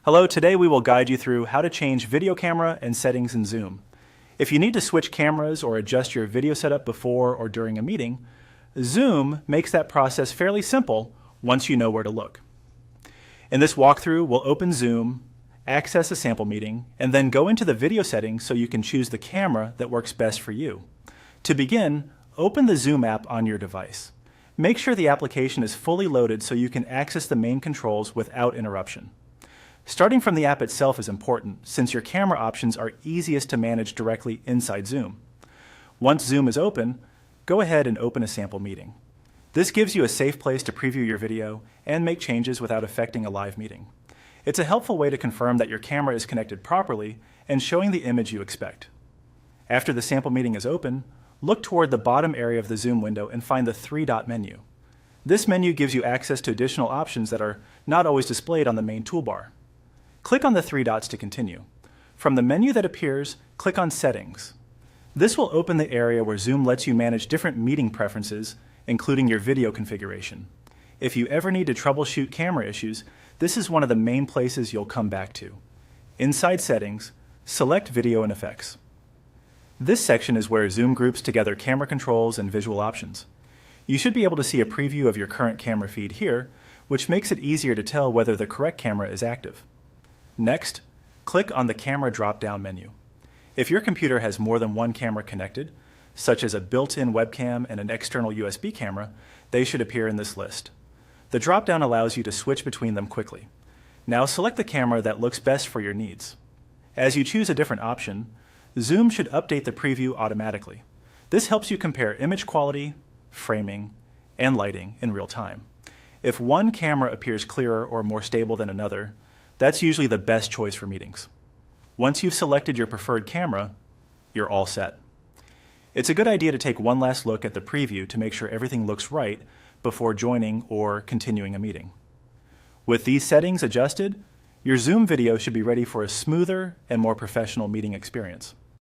Hello, today we will guide you through how to change video camera and settings in Zoom. If you need to switch cameras or adjust your video setup before or during a meeting, Zoom makes that process fairly simple once you know where to look. In this walkthrough, we'll open Zoom, access a sample meeting, and then go into the video settings so you can choose the camera that works best for you. To begin, open the Zoom app on your device. Make sure the application is fully loaded so you can access the main controls without interruption. Starting from the app itself is important, since your camera options are easiest to manage directly inside Zoom. Once Zoom is open, go ahead and open a sample meeting. This gives you a safe place to preview your video and make changes without affecting a live meeting. It's a helpful way to confirm that your camera is connected properly and showing the image you expect. After the sample meeting is open, look toward the bottom area of the Zoom window and find the three-dot menu. This menu gives you access to additional options that are not always displayed on the main toolbar. Click on the three dots to continue. From the menu that appears, click on Settings. This will open the area where Zoom lets you manage different meeting preferences, including your video configuration. If you ever need to troubleshoot camera issues, this is one of the main places you'll come back to. Inside Settings, select Video and Effects. This section is where Zoom groups together camera controls and visual options. You should be able to see a preview of your current camera feed here, which makes it easier to tell whether the correct camera is active. Next, click on the Camera drop-down menu. If your computer has more than one camera connected, such as a built-in webcam and an external USB camera, they should appear in this list. The drop-down allows you to switch between them quickly. Now select the camera that looks best for your needs. As you choose a different option, Zoom should update the preview automatically. This helps you compare image quality, framing, and lighting in real time. If one camera appears clearer or more stable than another, that's usually the best choice for meetings. Once you've selected your preferred camera, you're all set. It's a good idea to take one last look at the preview to make sure everything looks right before joining or continuing a meeting. With these settings adjusted, your Zoom video should be ready for a smoother and more professional meeting experience.